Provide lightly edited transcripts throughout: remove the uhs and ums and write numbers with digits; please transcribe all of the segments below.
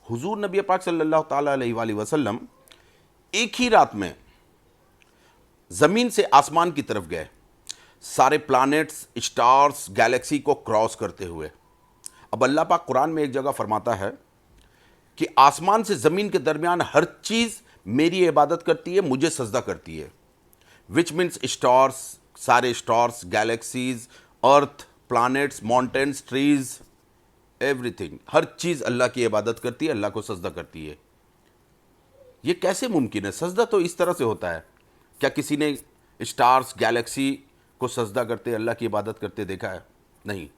हुजूर नबी पाक सल्लल्लाहु ताला अलैहि वसल्लम एक ही रात में ज़मीन से आसमान की तरफ गए, सारे प्लैनेट्स, स्टार्स, गैलेक्सी को क्रॉस करते हुए। अब अल्लाह पाक कुरान में एक जगह फरमाता है कि आसमान से ज़मीन के दरमियान हर चीज़ मेरी इबादत करती है, मुझे सजदा करती है। विच मीन्स स्टार्स, सारे स्टार्स, गैलेक्सीज, अर्थ, प्लैनेट्स, माउंटेन्स, ट्रीज, एवरीथिंग, हर चीज़ अल्लाह की इबादत करती है, अल्लाह को सजदा करती है। ये कैसे मुमकिन है? सजदा तो इस तरह से होता है। क्या किसी ने स्टार्स, गैलेक्सी को सजदा करते, अल्लाह की इबादत करते देखा है? नहीं।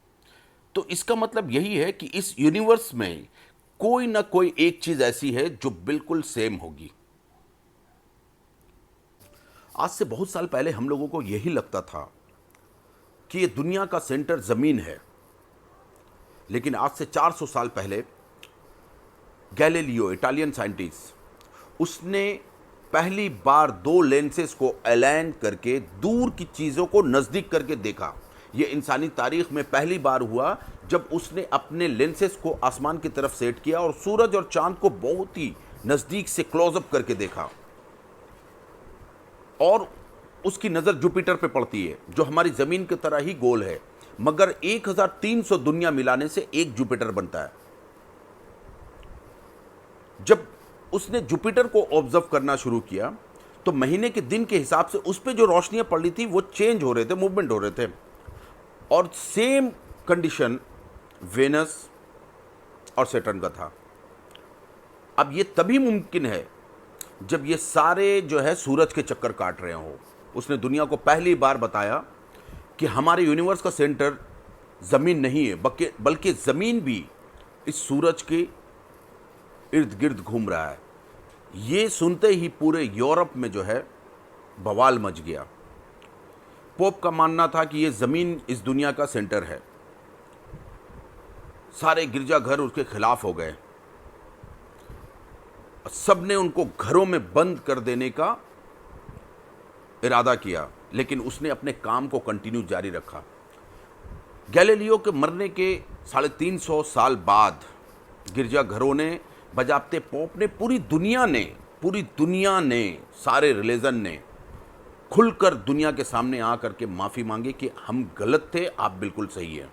तो इसका मतलब यही है कि इस यूनिवर्स में कोई ना कोई एक चीज़ ऐसी है जो बिल्कुल सेम होगी। आज से बहुत साल पहले हम लोगों को यही लगता था कि ये दुनिया का सेंटर ज़मीन है, लेकिन आज से 400 साल पहले गैलीलियो, इटालियन साइंटिस्ट, उसने पहली बार दो लेंसेज को अलाइन करके दूर की चीज़ों को नज़दीक करके देखा। ये इंसानी तारीख में पहली बार हुआ जब उसने अपने लेंसेज को आसमान की तरफ सेट किया और सूरज और चांद को बहुत ही नज़दीक से क्लोजअप करके देखा। और उसकी नज़र जुपिटर पे पड़ती है, जो हमारी ज़मीन की तरह ही गोल है, मगर 1300 दुनिया मिलाने से एक जुपिटर बनता है। जब उसने जुपिटर को ऑब्जर्व करना शुरू किया तो महीने के दिन के हिसाब से उस पर जो रोशनियां पड़ रही थी वो चेंज हो रहे थे, मूवमेंट हो रहे थे। और सेम कंडीशन वेनस और सैटर्न का था। अब ये तभी मुमकिन है जब ये सारे जो है सूरज के चक्कर काट रहे हो। उसने दुनिया को पहली बार बताया कि हमारे यूनिवर्स का सेंटर ज़मीन नहीं है, बल्कि ज़मीन भी इस सूरज के इर्द गिर्द घूम रहा है। ये सुनते ही पूरे यूरोप में जो है बवाल मच गया। पोप का मानना था कि ये ज़मीन इस दुनिया का सेंटर है। सारे गिरजाघर उसके खिलाफ हो गए। सब ने उनको घरों में बंद कर देने का इरादा किया, लेकिन उसने अपने काम को कंटिन्यू जारी रखा। गैलीलियो के मरने के 350 साल बाद गिरजाघरों ने, बजाते पोप ने, पूरी दुनिया ने, सारे रिलीजन ने खुलकर दुनिया के सामने आ करके माफ़ी मांगी कि हम गलत थे, आप बिल्कुल सही हैं।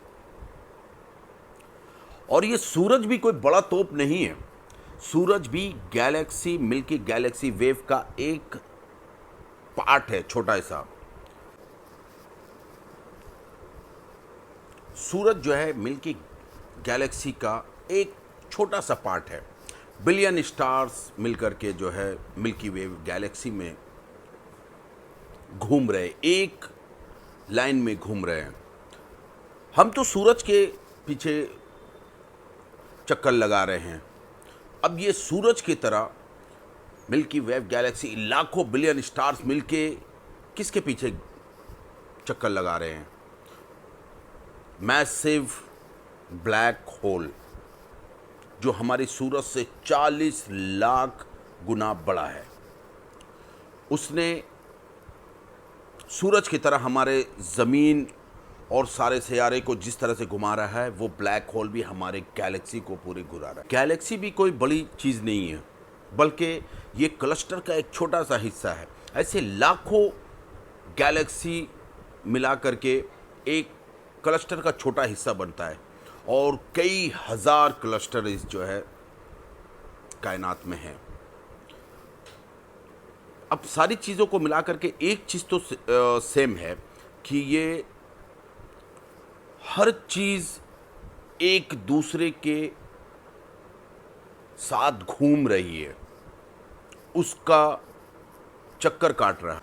और ये सूरज भी कोई बड़ा तोप नहीं है। सूरज भी गैलेक्सी, मिल्की गैलेक्सी वेव का एक पार्ट है, छोटा सा। सूरज जो है मिल्की गैलेक्सी का एक छोटा सा पार्ट है। बिलियन स्टार्स मिलकर के जो है मिल्की वेव गैलेक्सी में घूम रहे, एक लाइन में घूम रहे हैं। हम तो सूरज के पीछे चक्कर लगा रहे हैं। अब ये सूरज की तरह मिल्की वेव गैलेक्सी, लाखों बिलियन स्टार्स मिलके किसके पीछे चक्कर लगा रहे हैं? मैसिव ब्लैक होल, जो हमारी सूरज से 40 लाख गुना बड़ा है। उसने सूरज की तरह हमारे ज़मीन और सारे सैयारे को जिस तरह से घुमा रहा है, वो ब्लैक होल भी हमारे गैलेक्सी को पूरे घुरा रहा है। गैलेक्सी भी कोई बड़ी चीज़ नहीं है, बल्कि ये क्लस्टर का एक छोटा सा हिस्सा है। ऐसे लाखों गैलेक्सी मिला करके एक क्लस्टर का छोटा हिस्सा बनता है, और कई हज़ार क्लस्टर इस जो है कायनात में हैं। अब सारी चीज़ों को मिला करके एक चीज़ तो सेम है कि ये हर चीज़ एक दूसरे के साथ घूम रही है, उसका चक्कर काट रहा है।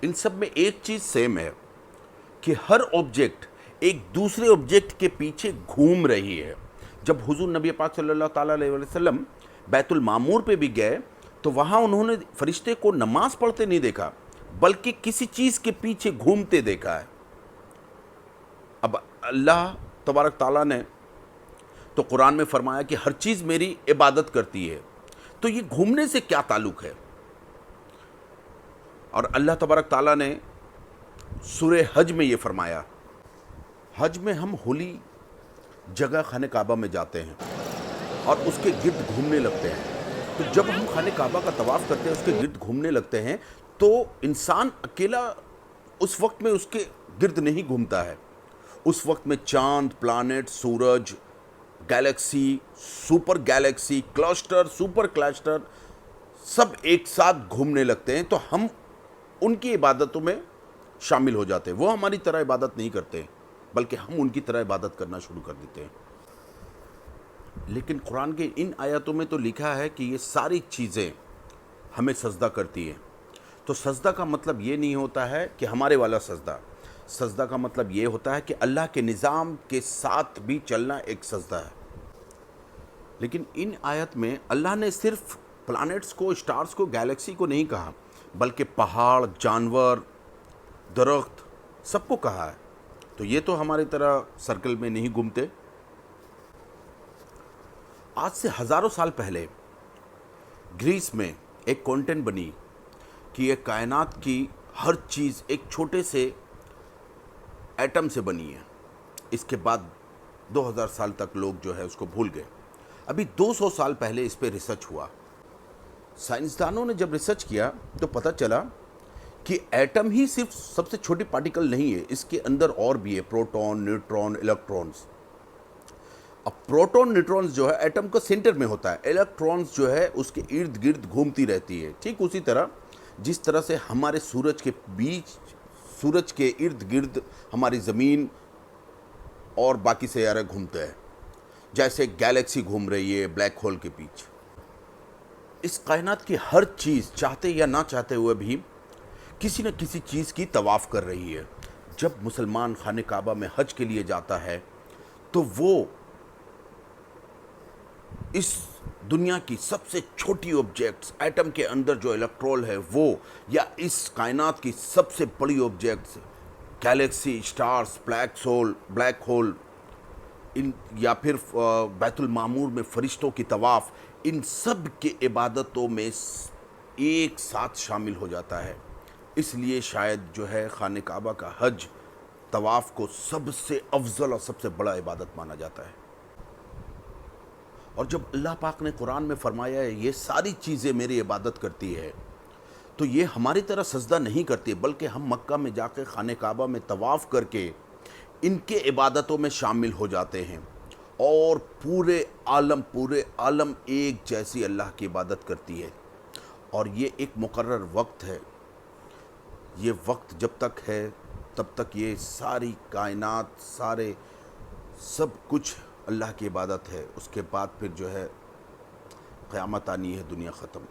इन सब में एक चीज़ सेम है कि हर ऑब्जेक्ट एक दूसरे ऑब्जेक्ट के पीछे घूम रही है। जब हुजूर नबी पाक सल्लल्लाहु ताला अलैहि वसल्लम बैतुल मामूर पे भी गए तो वहाँ उन्होंने फरिश्ते को नमाज पढ़ते नहीं देखा, बल्कि किसी चीज़ के पीछे घूमते देखा है। अब अल्लाह तबारक ताला ने तो कुरान में फरमाया कि हर चीज़ मेरी इबादत करती है, तो ये घूमने से क्या ताल्लुक़ है? और अल्लाह तबारक ताला ने सूरह हज में ये फरमाया, हज में हम होली जगह खाने काबा में जाते हैं, और उसके गिर्द घूमने लगते हैं। तो जब हम खाने काबा का तवाफ़ करते हैं, उसके गिर्द घूमने लगते हैं, तो इंसान अकेला उस वक्त में उसके गिर्द नहीं घूमता है। उस वक्त में चांद, प्लैनेट, सूरज, galaxy, super galaxy, cluster, super cluster सब एक साथ घूमने लगते हैं। तो हम उनकी इबादतों में शामिल हो जाते हैं। वो हमारी तरह इबादत नहीं करते, बल्कि हम उनकी तरह इबादत करना शुरू कर देते हैं। लेकिन कुरान के इन आयतों में तो लिखा है कि ये सारी चीज़ें हमें सजदा करती हैं। तो सजदा का मतलब ये नहीं होता है कि हमारे वाला सजदा। सजदा का मतलब ये होता है कि अल्लाह के निज़ाम के साथ भी चलना एक सजदा है। लेकिन इन आयत में अल्लाह ने सिर्फ प्लैनेट्स को, स्टार्स को, गैलेक्सी को नहीं कहा, बल्कि पहाड़, जानवर, दरख्त सबको कहा है। तो ये तो हमारी तरह सर्कल में नहीं घूमते। आज से हज़ारों साल पहले ग्रीस में एक कॉन्टेंट बनी कि ये कायनात की हर चीज़ एक छोटे से एटम से बनी है। इसके बाद 2000 साल तक लोग जो है उसको भूल गए। अभी 200 साल पहले इस पे रिसर्च हुआ। साइंसदानों ने जब रिसर्च किया तो पता चला कि एटम ही सिर्फ सबसे छोटी पार्टिकल नहीं है, इसके अंदर और भी है प्रोटॉन, न्यूट्रॉन, इलेक्ट्रॉन्स। अब प्रोटॉन, न्यूट्रॉन्स जो है एटम का सेंटर में होता है, इलेक्ट्रॉन्स जो है उसके इर्द गिर्द घूमती रहती है। ठीक उसी तरह जिस तरह से हमारे सूरज के बीच, सूरज के इर्द गिर्द हमारी ज़मीन और बाकी सैयारे घूमते हैं, जैसे गैलेक्सी घूम रही है ब्लैक होल के बीच। इस कायनात की हर चीज़ चाहते या ना चाहते हुए भी किसी न किसी चीज़ की तवाफ़ कर रही है। जब मुसलमान खाने काबा में हज के लिए जाता है तो वो इस दुनिया की सबसे छोटी ऑब्जेक्ट्स, एटम के अंदर जो इलेक्ट्रॉन है वो, या इस कायनात की सबसे बड़ी objects, galaxy, stars, black hole, इन या फिर बैतुल मामूर में फरिश्तों की तवाफ़, इन सब के इबादतों में एक साथ शामिल हो जाता है। इसलिए शायद जो है खाने काबा का हज तवाफ़ को सबसे अफजल और सबसे बड़ा इबादत माना जाता है। और जब अल्लाह पाक ने कुरान में फरमाया है ये सारी चीज़ें मेरी इबादत करती है, तो ये हमारी तरह सजदा नहीं करती, बल्कि हम मक्का में जाकर खाने काबा में तवाफ़ करके इनके इबादतों में शामिल हो जाते हैं। और पूरे आलम एक जैसी अल्लाह की इबादत करती है। और ये एक मुकर्रर वक्त है। ये वक्त जब तक है तब तक ये सारी कायनात, सारे सब कुछ अल्लाह की इबादत है। उसके बाद फिर जो है क़यामत आनी है, दुनिया ख़त्म।